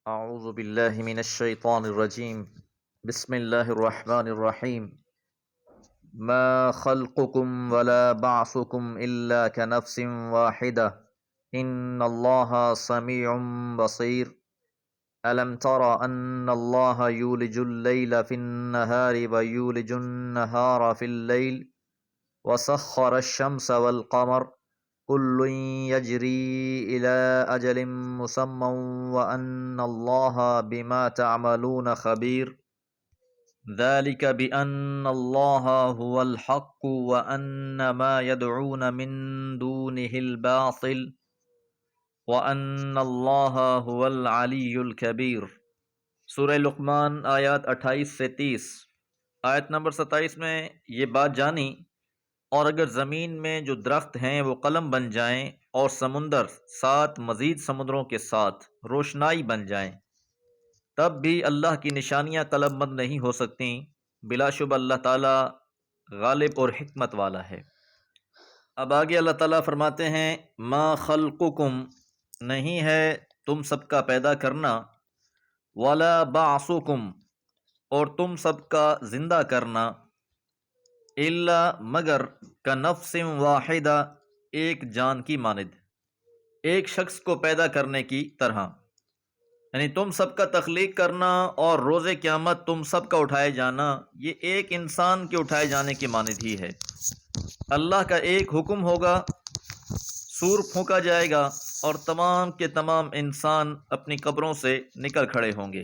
أعوذ بالله من الشيطان الرجيم. بسم الله الرحمن الرحيم. ما خلقكم ولا بعثكم إلا كنفس واحدة إن الله سميع بصير. ألم تر أن الله يولج الليل في النهار ويولج النهار في الليل وسخر الشمس والقمر كل يجري إلى أجل مسمى وأن الله بما تعملون خبير. ذلك بأن الله هو الحق وأن ما يدعون من دونه الباطل وأن الله هو العلي الكبير۔ سورہ لقمان آیات 28 سے 30۔ آیت نمبر 27 میں یہ بات جانی، اور اگر زمین میں جو درخت ہیں وہ قلم بن جائیں اور سمندر 7 مزید سمندروں کے ساتھ روشنائی بن جائیں، تب بھی اللہ کی نشانیاں قلم بند نہیں ہو سکتیں۔ بلا شبہ اللہ تعالیٰ غالب اور حکمت والا ہے۔ اب آگے اللہ تعالیٰ فرماتے ہیں ما خلقکم، نہیں ہے تم سب کا پیدا کرنا، ولا بعثکم، اور تم سب کا زندہ کرنا، الا مگر کنفس واحدہ، ایک جان کی مانند، ایک شخص کو پیدا کرنے کی طرح، یعنی تم سب کا تخلیق کرنا اور روز قیامت تم سب کا اٹھائے جانا، یہ ایک انسان کے اٹھائے جانے کی مانند ہی ہے۔ اللہ کا ایک حکم ہوگا، سور پھونکا جائے گا اور تمام کے تمام انسان اپنی قبروں سے نکل کھڑے ہوں گے۔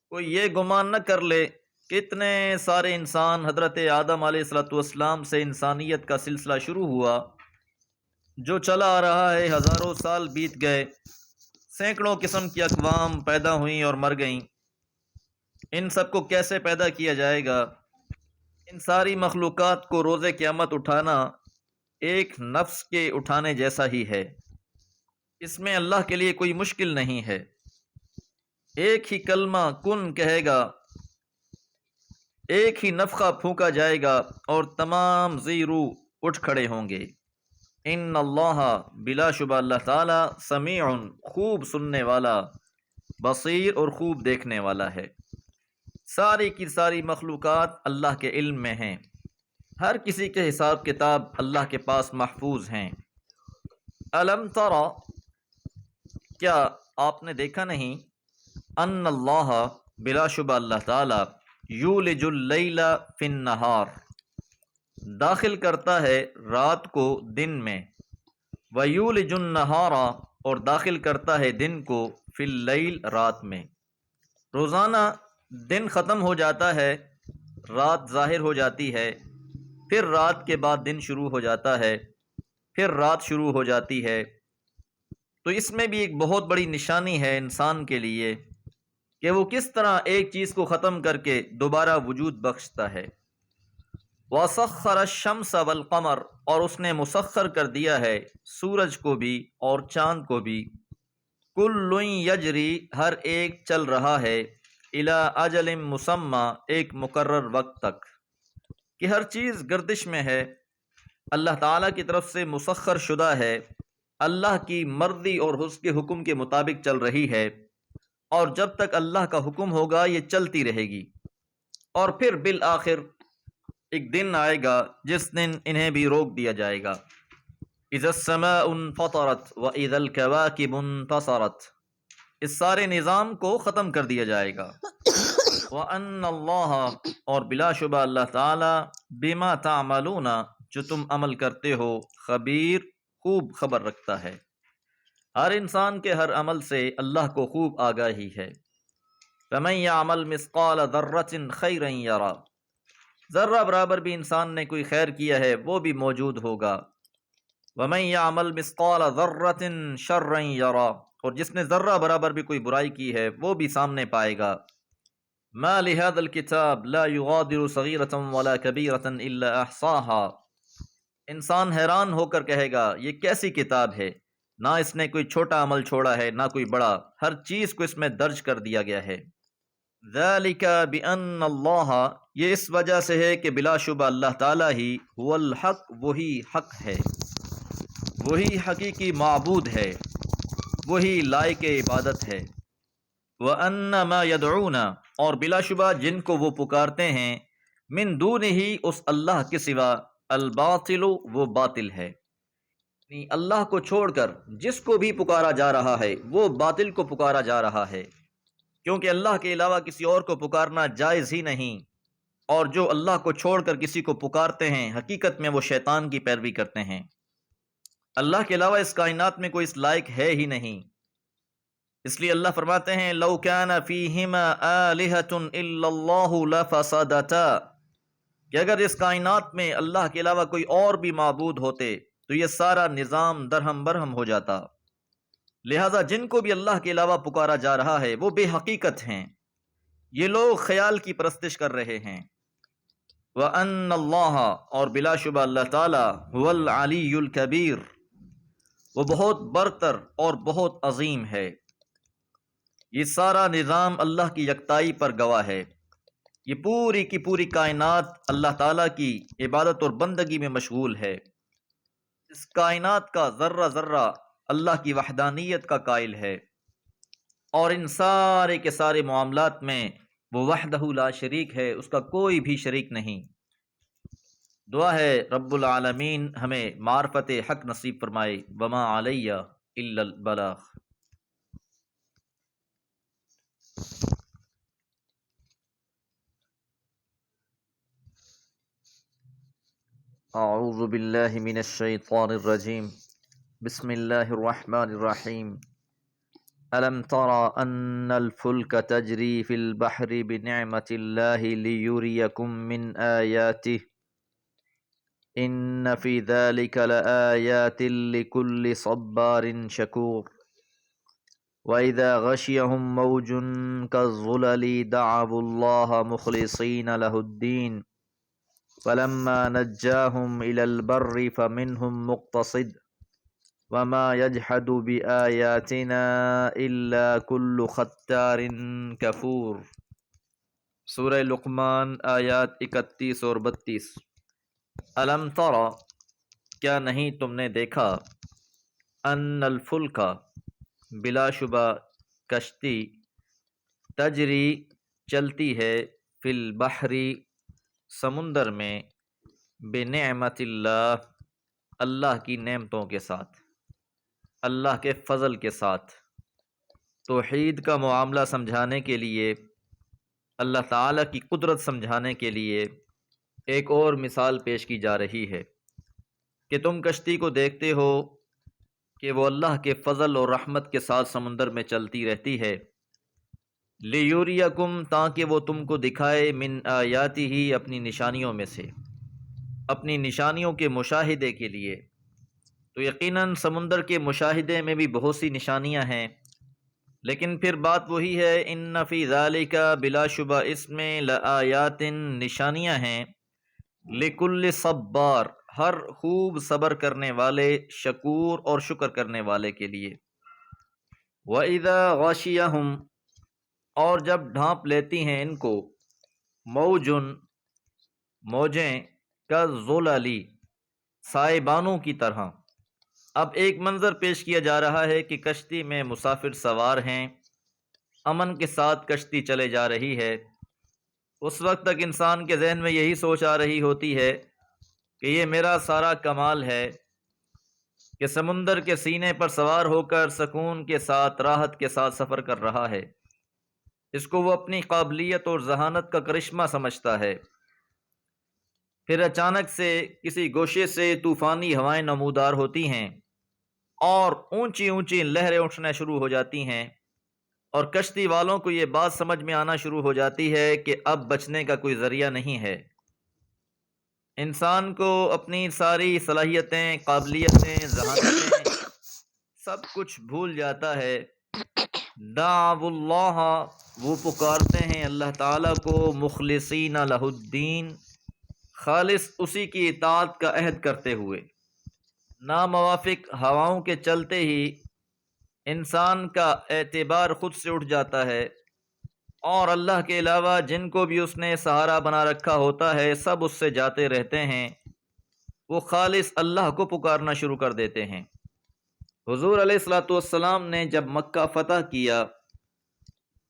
کوئی یہ گمان نہ کر لے کتنے سارے انسان حضرت آدم علیہ السلام سے انسانیت کا سلسلہ شروع ہوا، جو چلا آ رہا ہے، ہزاروں سال بیت گئے، سینکڑوں قسم کی اقوام پیدا ہوئیں اور مر گئیں۔ ان سب کو کیسے پیدا کیا جائے گا؟ ان ساری مخلوقات کو روز قیامت اٹھانا ایک نفس کے اٹھانے جیسا ہی ہے۔ اس میں اللہ کے لیے کوئی مشکل نہیں ہے۔ ایک ہی کلمہ کن کہے گا، ایک ہی نفخہ پھونکا جائے گا اور تمام ذی روح اٹھ کھڑے ہوں گے۔ ان اللہ، بلا شبہ اللہ تعالی، سمیع، خوب سننے والا، بصیر، اور خوب دیکھنے والا ہے۔ ساری کی ساری مخلوقات اللہ کے علم میں ہیں، ہر کسی کے حساب کتاب اللہ کے پاس محفوظ ہیں۔ الم تر، کیا آپ نے دیکھا نہیں، ان اللہ، بلا شبہ اللہ تعالی، یولج اللیل فی النہار، داخل کرتا ہے رات کو دن میں، ویولج النہار، اور داخل کرتا ہے دن کو، فی اللیل، رات میں۔ روزانہ دن ختم ہو جاتا ہے، رات ظاہر ہو جاتی ہے، پھر رات کے بعد دن شروع ہو جاتا ہے، پھر رات شروع ہو جاتی ہے۔ تو اس میں بھی ایک بہت بڑی نشانی ہے انسان کے لیے کہ وہ کس طرح ایک چیز کو ختم کر کے دوبارہ وجود بخشتا ہے۔ وَسَخَّرَ الشَّمْسَ وَالْقَمَرَ، اور اس نے مسخر کر دیا ہے سورج کو بھی اور چاند کو بھی، كُلٌّ يَجْرِي، ہر ایک چل رہا ہے، إِلَىٰ أَجَلٍ مُّسَمَّى، ایک مقرر وقت تک، کہ ہر چیز گردش میں ہے، اللہ تعالیٰ کی طرف سے مسخر شدہ ہے، اللہ کی مرضی اور اس کے حکم کے مطابق چل رہی ہے، اور جب تک اللہ کا حکم ہوگا یہ چلتی رہے گی۔ اور پھر بالآخر ایک دن آئے گا جس دن انہیں بھی روک دیا جائے گا۔ اذا السماء انفطرت واذا الكواكب انتصرت، اس سارے نظام کو ختم کر دیا جائے گا۔ وان اللہ، اور بلا شبہ اللہ تعالی، بما تعملون، جو تم عمل کرتے ہو، خبیر، خوب خبر رکھتا ہے۔ ہر انسان کے ہر عمل سے اللہ کو خوب آگاہی ہے۔ فَمَن يَعْمَلْ مِثْقَالَ ذَرَّةٍ خَيْرًا يَرَى، ذرہ برابر بھی انسان نے کوئی خیر کیا ہے وہ بھی موجود ہوگا۔ وَمَن يَعْمَلْ مِثْقَالَ ذَرَّةٍ شَرًّا يَرَى، اور جس نے ذرہ برابر بھی کوئی برائی کی ہے وہ بھی سامنے پائے گا۔ مَا لِهَذَا الْكِتَابِ لَا يُغَادِرُ صَغِيرَةً وَلَا كَبِيرَةً إِلَّا أَحْصَاهَا، انسان حیران ہو کر کہے گا یہ کیسی کتاب ہے، نہ اس نے کوئی چھوٹا عمل چھوڑا ہے نہ کوئی بڑا، ہر چیز کو اس میں درج کر دیا گیا ہے۔ ذَلِكَ بِأَنَّ اللَّهَ، یہ اس وجہ سے ہے کہ بلا شبہ اللہ تعالیٰ ہی، هو الحق، وہی حق ہے، وہی حقیقی معبود ہے، وہی لائق عبادت ہے۔ وَأَنَّ مَا يَدْعُونَ اور بلا شبہ جن کو وہ پکارتے ہیں من دون ہی اس اللہ کے سوا الباطل وہ باطل ہے، یعنی اللہ کو چھوڑ کر جس کو بھی پکارا جا رہا ہے وہ باطل کو پکارا جا رہا ہے، کیونکہ اللہ کے علاوہ کسی اور کو پکارنا جائز ہی نہیں، اور جو اللہ کو چھوڑ کر کسی کو پکارتے ہیں حقیقت میں وہ شیطان کی پیروی کرتے ہیں۔ اللہ کے علاوہ اس کائنات میں کوئی اس لائق ہے ہی نہیں، اس لیے اللہ فرماتے ہیں لو کان فیہما آلہۃ الا اللہ لفسدتا، کہ اگر اس کائنات میں اللہ کے علاوہ کوئی اور بھی معبود ہوتے تو یہ سارا نظام درہم برہم ہو جاتا، لہذا جن کو بھی اللہ کے علاوہ پکارا جا رہا ہے وہ بے حقیقت ہیں، یہ لوگ خیال کی پرستش کر رہے ہیں۔ وَأَنَّ اللَّهَ اور بلا شبہ اللہ تعالی هو العلی الکبیر وہ بہت برتر اور بہت عظیم ہے۔ یہ سارا نظام اللہ کی یکتائی پر گواہ ہے، یہ پوری کی پوری کائنات اللہ تعالیٰ کی عبادت اور بندگی میں مشغول ہے، اس کائنات کا ذرہ ذرہ اللہ کی وحدانیت کا قائل ہے، اور ان سارے کے سارے معاملات میں وہ وحدہ لا شریک ہے، اس کا کوئی بھی شریک نہیں۔ دعا ہے رب العالمین ہمیں معرفت حق نصیب فرمائے۔ وما علیہ الا البلاغ۔ اعوذ باللہ من الشیطان الرجیم، بسم اللہ الرحمن الرحیم۔ ألم تر أن الفلك تجري في البحر بنعمة الله ليريكم من آياته إن في ذلك لآيات لكل صبار شكور وإذا غشيهم موج كالظلل دعوا الله مخلصين له الدين فلما نجاهم إلى البر فمنهم مقتصد وما يجحد بآياتنا إلا كل ختار كفور۔ سورہ لقمان آیات 31 اور 32۔ الم تر کیا نہیں تم نے دیکھا، ان الفلک بلا شبہ کشتی، تجری چلتی ہے، فی البحر سمندر میں، بنعمت اللہ اللہ کی نعمتوں کے ساتھ، اللہ کے فضل کے ساتھ۔ توحید کا معاملہ سمجھانے کے لیے، اللہ تعالیٰ کی قدرت سمجھانے کے لیے ایک اور مثال پیش کی جا رہی ہے کہ تم کشتی کو دیکھتے ہو کہ وہ اللہ کے فضل اور رحمت کے ساتھ سمندر میں چلتی رہتی ہے، لیوریکم تاکہ وہ تم کو دکھائے، من آیاتی ہی اپنی نشانیوں میں سے، اپنی نشانیوں کے مشاہدے کے لیے۔ تو یقیناً سمندر کے مشاہدے میں بھی بہت سی نشانیاں ہیں، لیکن پھر بات وہی ہے، ان فی ذالک بلا شبہ اس میں لآیات نشانیاں ہیں، لکل صبار ہر خوب صبر کرنے والے، شکور اور شکر کرنے والے کے لیے۔ وَإِذَا غَشِيَهُمْ اور جب ڈھانپ لیتی ہیں ان کو، موجن موجیں، کالظلل سائبانوں کی طرح۔ اب ایک منظر پیش کیا جا رہا ہے کہ کشتی میں مسافر سوار ہیں، امن کے ساتھ کشتی چلے جا رہی ہے۔ اس وقت تک انسان کے ذہن میں یہی سوچ آ رہی ہوتی ہے کہ یہ میرا سارا کمال ہے کہ سمندر کے سینے پر سوار ہو کر سکون کے ساتھ، راحت کے ساتھ سفر کر رہا ہے۔ اس کو وہ اپنی قابلیت اور ذہانت کا کرشمہ سمجھتا ہے۔ پھر اچانک سے کسی گوشے سے طوفانی ہوائیں نمودار ہوتی ہیں اور اونچی اونچی لہریں اٹھنا شروع ہو جاتی ہیں، اور کشتی والوں کو یہ بات سمجھ میں آنا شروع ہو جاتی ہے کہ اب بچنے کا کوئی ذریعہ نہیں ہے۔ انسان کو اپنی ساری صلاحیتیں، قابلیتیں، ذہانتیں سب کچھ بھول جاتا ہے۔ دعوا اللہ وہ پکارتے ہیں اللہ تعالیٰ کو، مخلصین لہ الدین خالص اسی کی اطاعت کا عہد کرتے ہوئے۔ ناموافق ہواؤں کے چلتے ہی انسان کا اعتبار خود سے اٹھ جاتا ہے، اور اللہ کے علاوہ جن کو بھی اس نے سہارا بنا رکھا ہوتا ہے سب اس سے جاتے رہتے ہیں، وہ خالص اللہ کو پکارنا شروع کر دیتے ہیں۔ حضور علیہ الصلوۃ والسلام نے جب مکہ فتح کیا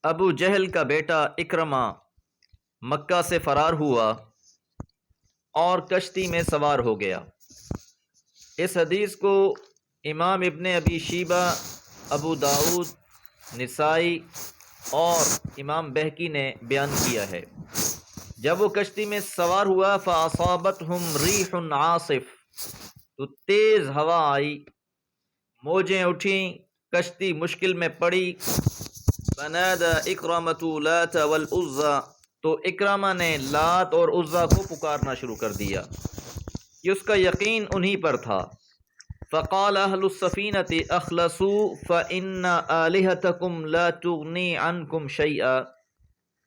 ابو جہل کا بیٹا اکرمہ مکہ سے فرار ہوا اور کشتی میں سوار ہو گیا۔ اس حدیث کو امام ابن ابی شیبہ، ابو داؤد، نسائی اور امام بہقی نے بیان کیا ہے۔ جب وہ کشتی میں سوار ہوا فَأَصَابَتْهُمْ رِيحٌ عَاصِفٌ، تو تیز ہوا آئی، موجیں اٹھیں، کشتی مشکل میں پڑی۔ فَنَادَى إِكْرَمَةُ لَاتَ وَالْعُزَّى، تو اکرامہ نے لات اور عزیٰ کو پکارنا شروع کر دیا کہ اس کا یقین انہی پر تھا۔ فقال اہل السفینة اخلصوا فإن آلہتکم لا تغنی عنکم شیئا،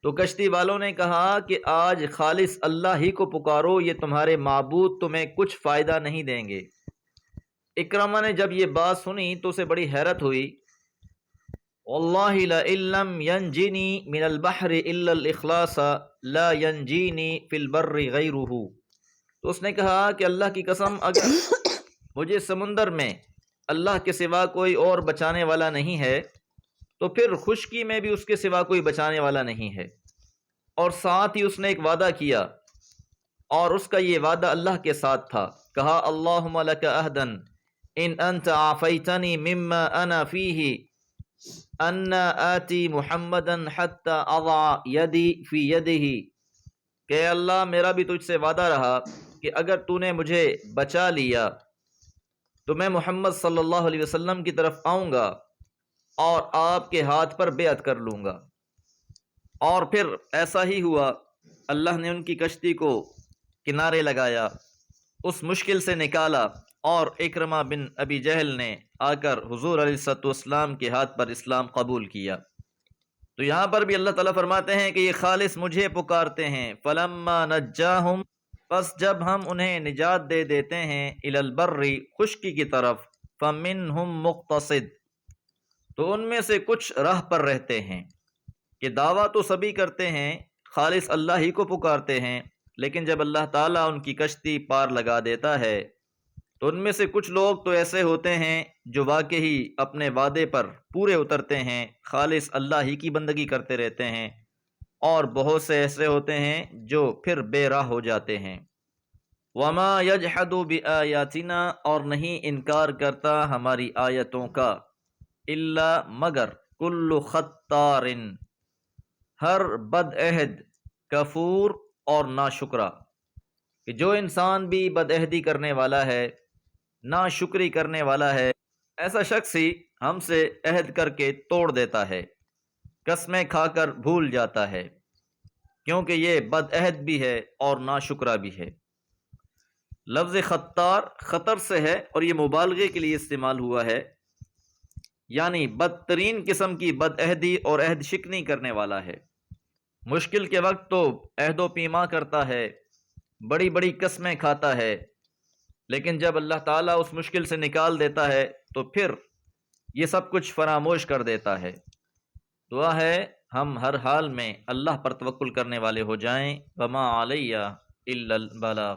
تو کشتی والوں نے کہا کہ آج خالص اللہ ہی کو پکارو، یہ تمہارے معبود تمہیں کچھ فائدہ نہیں دیں گے۔ اکرمہ نے جب یہ بات سنی تو اسے بڑی حیرت ہوئی۔ واللہ لئن لم ینجنی من البحر الا الاخلاص لا ینجینی فی البر غیرہ، تو اس نے کہا کہ اللہ کی قسم، اگر مجھے سمندر میں اللہ کے سوا کوئی اور بچانے والا نہیں ہے تو پھر خشکی میں بھی اس کے سوا کوئی بچانے والا نہیں ہے۔ اور ساتھ ہی اس نے ایک وعدہ کیا، اور اس کا یہ وعدہ اللہ کے ساتھ تھا۔ کہا اللہم لک عہدا ان انت عافیتنی مما انا فیہ ان آتی محمدا حتی اضع یدی فی یدہ، کہ اللہ میرا بھی تجھ سے وعدہ رہا کہ اگر تو نے مجھے بچا لیا تو میں محمد صلی اللہ علیہ وسلم کی طرف آؤں گا اور آپ کے ہاتھ پر بیعت کر لوں گا۔ اور پھر ایسا ہی ہوا، اللہ نے ان کی کشتی کو کنارے لگایا، اس مشکل سے نکالا، اور اکرمہ بن ابی جہل نے آ کر حضور علیہ الصلوۃ والسلام کے ہاتھ پر اسلام قبول کیا۔ تو یہاں پر بھی اللہ تعالیٰ فرماتے ہیں کہ یہ خالص مجھے پکارتے ہیں۔ فلما نجاہم، پس جب ہم انہیں نجات دے دیتے ہیں، الی البر، خشکی کی طرف، فمنہم مقتصد، تو ان میں سے کچھ راہ پر رہتے ہیں۔ کہ دعویٰ تو سبھی کرتے ہیں، خالص اللہ ہی کو پکارتے ہیں، لیکن جب اللہ تعالیٰ ان کی کشتی پار لگا دیتا ہے تو ان میں سے کچھ لوگ تو ایسے ہوتے ہیں جو واقعی اپنے وعدے پر پورے اترتے ہیں، خالص اللہ ہی کی بندگی کرتے رہتے ہیں، اور بہت سے ایسے ہوتے ہیں جو پھر بے راہ ہو جاتے ہیں۔ وما یجحد بآیاتنا، اور نہیں انکار کرتا ہماری آیتوں کا، الا مگر کل ختار، ہر بد عہد، کفور اور ناشکرا، کہ جو انسان بھی بد عہدی کرنے والا ہے، ناشکری کرنے والا ہے، ایسا شخص ہی ہم سے عہد کر کے توڑ دیتا ہے، قسمیں کھا کر بھول جاتا ہے، کیونکہ یہ بد عہد بھی ہے اور ناشکرا بھی ہے۔ لفظ خطار خطر سے ہے اور یہ مبالغے کے لیے استعمال ہوا ہے، یعنی بدترین قسم کی بد عہدی اور عہد شکنی کرنے والا ہے۔ مشکل کے وقت تو عہد و پیما کرتا ہے، بڑی بڑی قسمیں کھاتا ہے، لیکن جب اللہ تعالیٰ اس مشکل سے نکال دیتا ہے تو پھر یہ سب کچھ فراموش کر دیتا ہے۔ دعا ہے ہم ہر حال میں اللہ پر توکل کرنے والے ہو جائیں۔ وما علیہ الا البلاغ۔